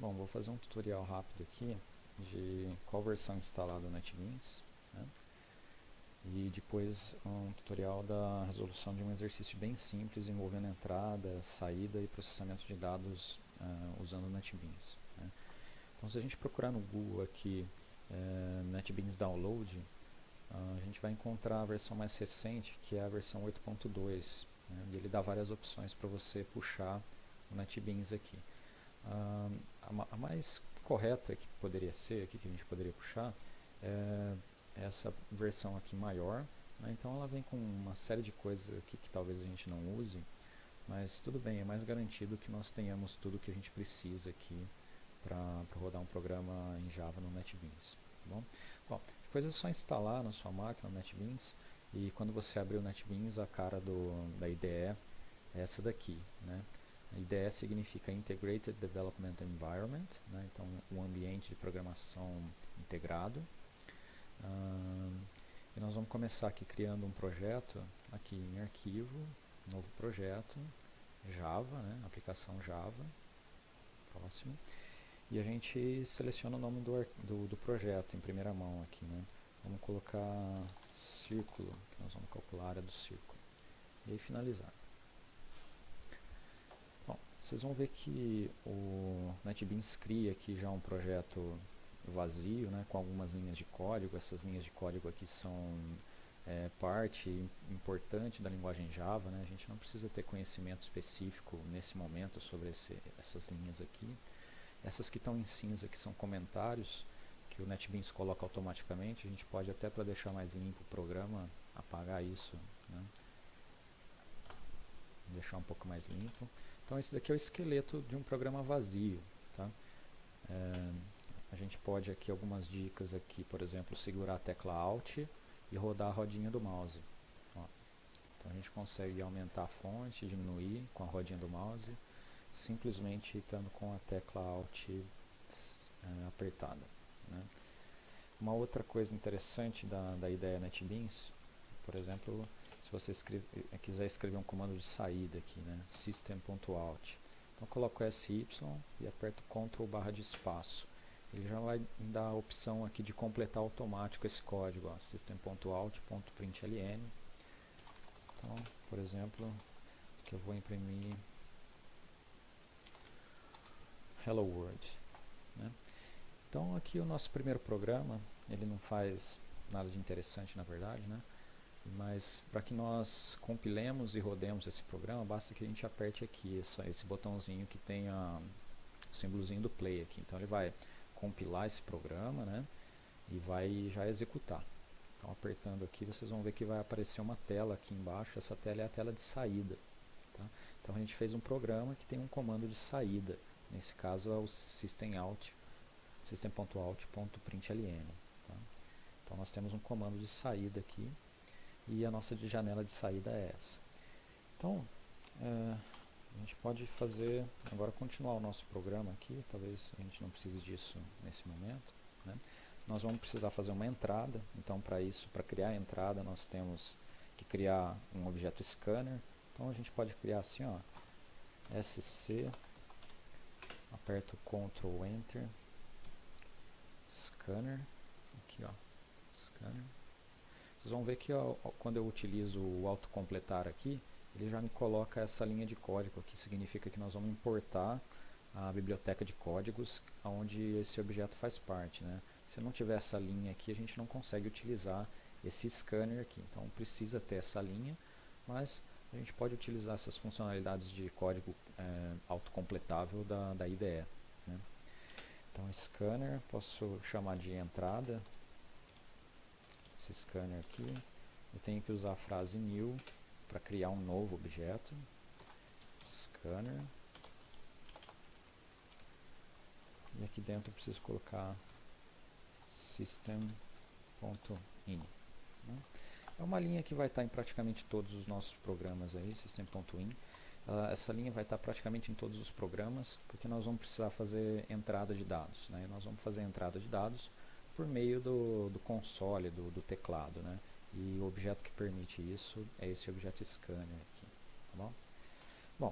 Bom, vou fazer um tutorial rápido aqui de qual versão instalar do NetBeans, né? E depois um tutorial da resolução de um exercício bem simples envolvendo entrada, saída e processamento de dados usando o NetBeans, né? Então, se a gente procurar no Google aqui NetBeans Download, a gente vai encontrar a versão mais recente, que é a versão 8.2, né? E ele dá várias opções para você puxar o NetBeans aqui. A mais correta que poderia ser, aqui, que a gente poderia puxar, é essa versão aqui maior, né? Então ela vem com uma série de coisas aqui que talvez a gente não use, mas tudo bem, é mais garantido que nós tenhamos tudo que a gente precisa aqui para rodar um programa em Java no NetBeans, tá bom? Bom, depois é só instalar na sua máquina o NetBeans, e quando você abrir o NetBeans, a cara da IDE é essa daqui, né? A IDE significa Integrated Development Environment, né? Então um ambiente de programação integrado. E nós vamos começar aqui criando um projeto, aqui em arquivo, novo projeto, Java, né? Aplicação Java, próximo. E a gente seleciona o nome do projeto em primeira mão aqui, né? Vamos colocar círculo, que nós vamos calcular a área do círculo. E aí finalizar. Bom, vocês vão ver que o NetBeans cria aqui já um projeto vazio, né, com algumas linhas de código. Essas linhas de código aqui são parte importante da linguagem Java, né? A gente não precisa ter conhecimento específico nesse momento sobre essas linhas aqui. Essas que estão em cinza, que são comentários, que o NetBeans coloca automaticamente. A gente pode até, para deixar mais limpo o programa, apagar isso, né? Deixar um pouco mais limpo. Então esse daqui é o esqueleto de um programa vazio, tá? A gente pode aqui, algumas dicas aqui, por exemplo, segurar a tecla Alt e rodar a rodinha do mouse. Ó. Então a gente consegue aumentar a fonte, diminuir com a rodinha do mouse, simplesmente estando com a tecla Alt apertada, né? Uma outra coisa interessante da ideia NetBeans, por exemplo, se você quiser escrever um comando de saída aqui, né? System.out. Então coloco SY e aperto Ctrl / de espaço. Ele já vai dar a opção aqui de completar automático esse código, system.out.println. Então, por exemplo, que eu vou imprimir Hello World, né? Então aqui o nosso primeiro programa, ele não faz nada de interessante na verdade, né? Mas para que nós compilemos e rodemos esse programa, basta que a gente aperte aqui esse botãozinho que tem o símbolozinho do play aqui. Então ele vai compilar esse programa, né? E vai já executar. Então apertando aqui, vocês vão ver que vai aparecer uma tela aqui embaixo. Essa tela é a tela de saída, tá? Então a gente fez um programa que tem um comando de saída. Nesse caso é o system.out.println, tá? Então nós temos um comando de saída aqui e a nossa janela de saída é essa. Então a gente pode fazer, agora continuar o nosso programa aqui, talvez a gente não precise disso nesse momento, né? Nós vamos precisar fazer uma entrada, então para isso, para criar a entrada, nós temos que criar um objeto scanner. Então a gente pode criar assim, ó, SC, aperto Ctrl Enter, scanner, aqui ó, scanner. Vocês vão ver que quando eu utilizo o autocompletar aqui, ele já me coloca essa linha de código aqui, significa que nós vamos importar a biblioteca de códigos onde esse objeto faz parte, né? Se não tiver essa linha aqui, a gente não consegue utilizar esse scanner aqui. Então precisa ter essa linha, mas a gente pode utilizar essas funcionalidades de código autocompletável da IDE, né? Então scanner, posso chamar de entrada, esse scanner aqui. Eu tenho que usar a frase new para criar um novo objeto, scanner, e aqui dentro eu preciso colocar system.in, né? É uma linha que vai estar em praticamente todos os nossos programas aí, system.in. Essa linha vai estar praticamente em todos os programas, porque nós vamos precisar fazer entrada de dados, né? Nós vamos fazer entrada de dados por meio do console, do teclado, né? E o objeto que permite isso é esse objeto scanner aqui, tá bom? Bom,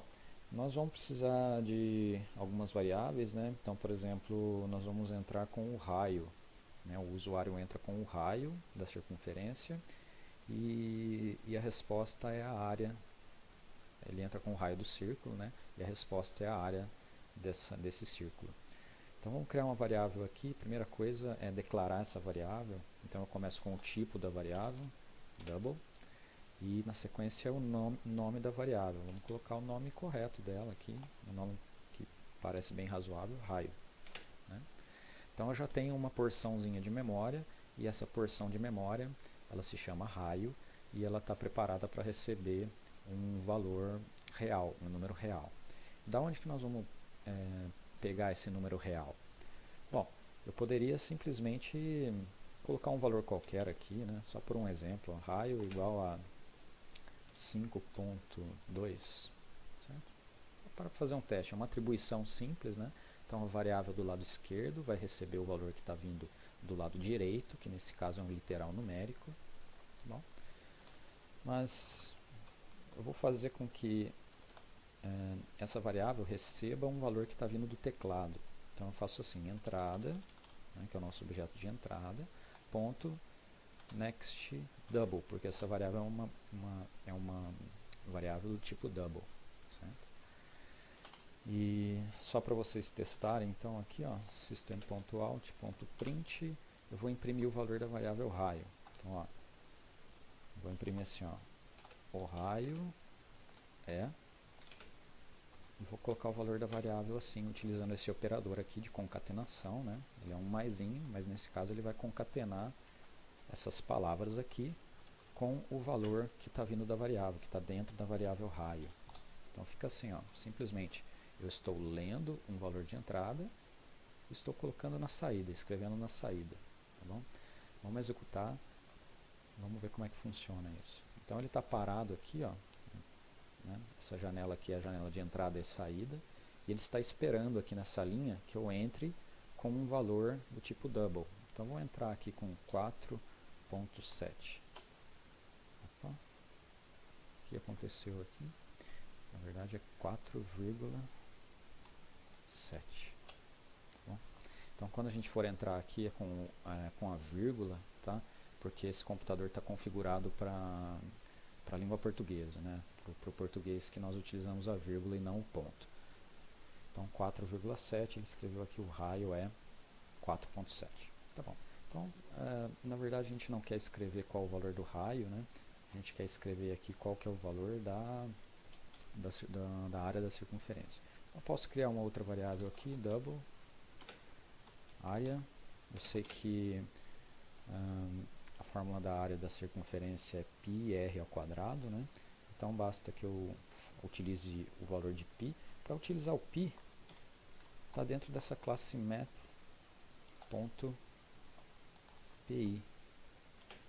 Nós vamos precisar de algumas variáveis, né? Então, por exemplo, nós vamos entrar com o raio, né? O usuário entra com o raio da circunferência e a resposta é a área. Ele entra com o raio do círculo, né? E a resposta é a área desse círculo. Então vamos criar uma variável aqui. Primeira coisa é declarar essa variável. Então eu começo com o tipo da variável, double, e na sequência é o nome da variável. Vamos colocar o nome correto dela aqui, um nome que parece bem razoável, raio, né? Então eu já tenho uma porçãozinha de memória, e essa porção de memória ela se chama raio, e ela está preparada para receber um valor real, um número real. Da onde que nós vamos pegar esse número real? Bom, eu poderia simplesmente colocar um valor qualquer aqui, né? Só por um exemplo, raio igual a 5.2, certo? Para fazer um teste, é uma atribuição simples, né? Então a variável do lado esquerdo vai receber o valor que está vindo do lado direito, que nesse caso é um literal numérico, tá bom? Mas eu vou fazer com que essa variável receba um valor que está vindo do teclado. Então eu faço assim, entrada, né, que é o nosso objeto de entrada, ponto next double, porque essa variável é uma variável do tipo double, certo? E só para vocês testarem, então aqui, ó, system.out.print, eu vou imprimir o valor da variável raio. Então, ó, vou imprimir assim, ó, o raio é, e vou colocar o valor da variável assim, utilizando esse operador aqui de concatenação, né? Ele é um maisinho, mas nesse caso ele vai concatenar essas palavras aqui com o valor que está vindo da variável, que está dentro da variável raio. Então fica assim, ó, simplesmente eu estou lendo um valor de entrada, estou colocando na saída, escrevendo na saída, tá bom? Vamos executar, vamos ver como é que funciona isso. Então ele está parado aqui, ó, né? Essa janela aqui é a janela de entrada e saída, e ele está esperando aqui nessa linha que eu entre com um valor do tipo double. Então vou entrar aqui com 4.7. O que aconteceu aqui? Na verdade é 4,7. Tá, então quando a gente for entrar aqui é com a vírgula, tá? Porque esse computador está configurado para a língua portuguesa, né? Para o português que nós utilizamos a vírgula e não o ponto. Então 4,7, ele escreveu aqui o raio é 4.7. Tá bom. Então, na verdade a gente não quer escrever qual o valor do raio, né? A gente quer escrever aqui qual que é o valor da área da circunferência. Eu posso criar uma outra variável aqui, double, área. Eu sei que a fórmula da área da circunferência é πr ao quadrado, né? Então basta que eu utilize o valor de π. Para utilizar o π, está dentro dessa classe math.pi.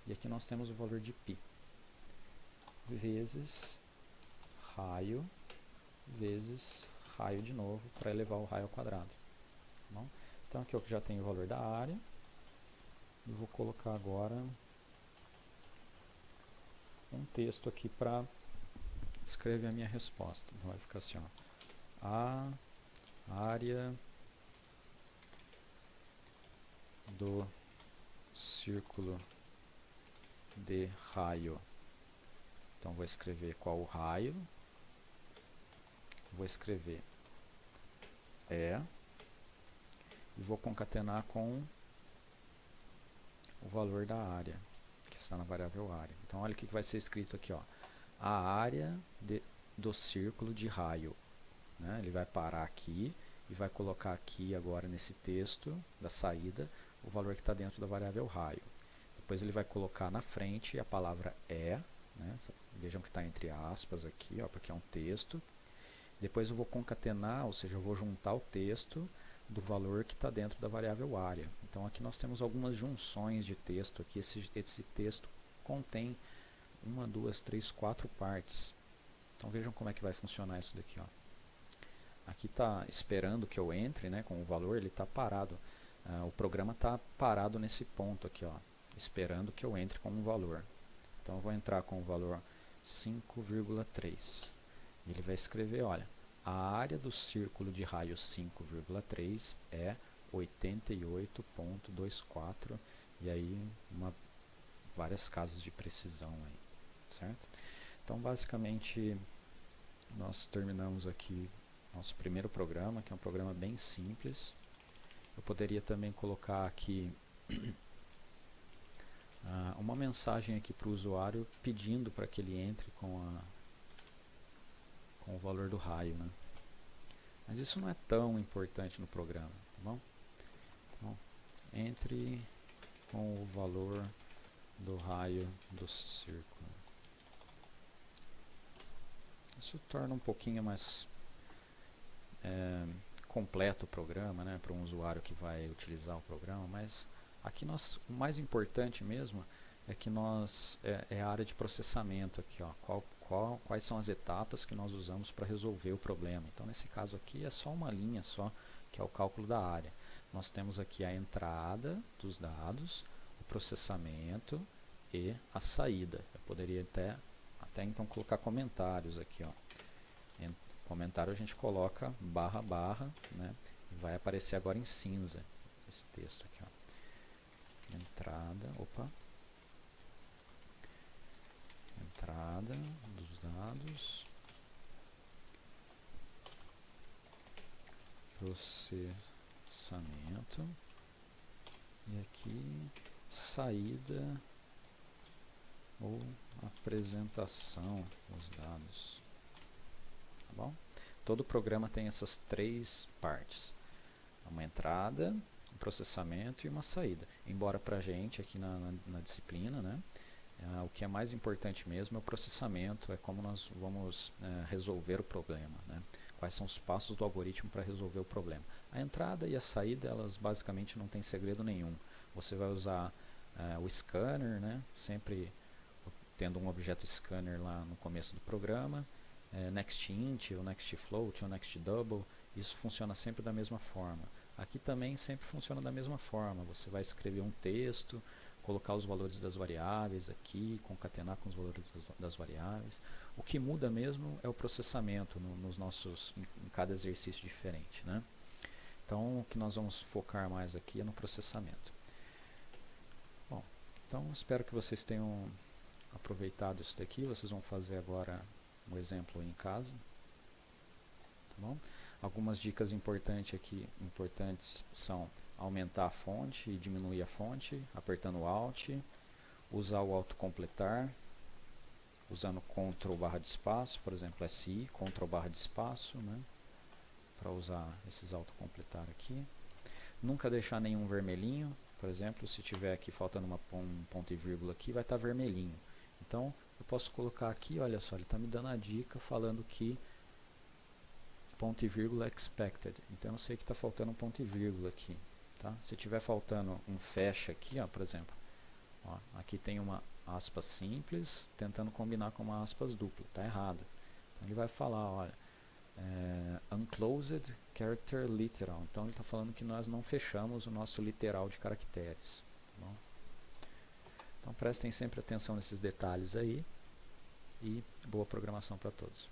E aqui nós temos o valor de π vezes raio vezes raio de novo, para elevar o raio ao quadrado. Tá bom? Então aqui eu já tenho o valor da área. E vou colocar agora um texto aqui para escrever a minha resposta. Então vai ficar assim, ó, a área do círculo de raio. Então vou escrever qual o raio, vou escrever e vou concatenar com o valor da área, que está na variável área. Então olha o que vai ser escrito aqui, ó, a área do círculo de raio, né? Ele vai parar aqui e vai colocar aqui agora nesse texto da saída o valor que está dentro da variável raio. Depois ele vai colocar na frente a palavra é, né? Vejam que está entre aspas aqui, ó, porque é um texto. Depois eu vou concatenar, ou seja, eu vou juntar o texto do valor que está dentro da variável área. Então aqui nós temos algumas junções de texto aqui. Esse texto contém 1, 2, 3, 4 partes. Então vejam como é que vai funcionar isso daqui, ó. Aqui está esperando que eu entre, né, com o valor, ele está parado. O programa está parado nesse ponto aqui, ó, esperando que eu entre com um valor. Então eu vou entrar com o valor 5,3. Ele vai escrever, olha, a área do círculo de raio 5,3 é 88,24, e aí várias casas de precisão aí, certo? Então basicamente nós terminamos aqui nosso primeiro programa, que é um programa bem simples. Eu poderia também colocar aqui uma mensagem aqui para o usuário pedindo para que ele entre com o valor do raio, né? Mas isso não é tão importante no programa, tá bom? Então, entre com o valor do raio do círculo. Isso torna um pouquinho mais completo o programa, né, para um usuário que vai utilizar o programa, mas aqui o mais importante mesmo é que é a área de processamento aqui, ó, quais são as etapas que nós usamos para resolver o problema. Então nesse caso aqui é só uma linha só, que é o cálculo da área. Nós temos aqui a entrada dos dados, o processamento e a saída. Eu poderia até então colocar comentários aqui, ó. Comentário a gente coloca barra barra, né? Vai aparecer agora em cinza esse texto aqui, ó. Entrada dos dados, processamento, e aqui saída ou apresentação dos dados. Tá bom? Todo programa tem essas três partes: uma entrada, um processamento e uma saída. Embora para a gente aqui na disciplina, né, o que é mais importante mesmo é o processamento, é como nós vamos resolver o problema, né? Quais são os passos do algoritmo para resolver o problema. A entrada e a saída, elas basicamente não têm segredo nenhum. Você vai usar o scanner, né, sempre tendo um objeto scanner lá no começo do programa, nextInt, ou nextFloat, ou nextDouble, isso funciona sempre da mesma forma. Aqui também sempre funciona da mesma forma. Você vai escrever um texto, colocar os valores das variáveis aqui, concatenar com os valores das variáveis. O que muda mesmo é o processamento em cada exercício diferente, né? Então o que nós vamos focar mais aqui é no processamento. Bom, então espero que vocês tenham aproveitado isso daqui. Vocês vão fazer agora um exemplo em casa, tá bom? Algumas dicas importantes são aumentar a fonte e diminuir a fonte, apertando o Alt, usar o autocompletar, usando Ctrl barra de espaço, por exemplo, SI, Ctrl barra de espaço, né, para usar esses autocompletar aqui. Nunca deixar nenhum vermelhinho, por exemplo, se tiver aqui faltando um ponto e vírgula aqui, vai estar vermelhinho. Então, eu posso colocar aqui, olha só, ele está me dando a dica falando que ponto e vírgula expected. Então eu sei que está faltando um ponto e vírgula aqui. Tá? Se tiver faltando um fecha aqui, ó, por exemplo, ó, aqui tem uma aspas simples tentando combinar com uma aspas dupla. Está errado. Então ele vai falar, olha, unclosed character literal. Então ele está falando que nós não fechamos o nosso literal de caracteres. Tá bom? Então prestem sempre atenção nesses detalhes aí e boa programação para todos.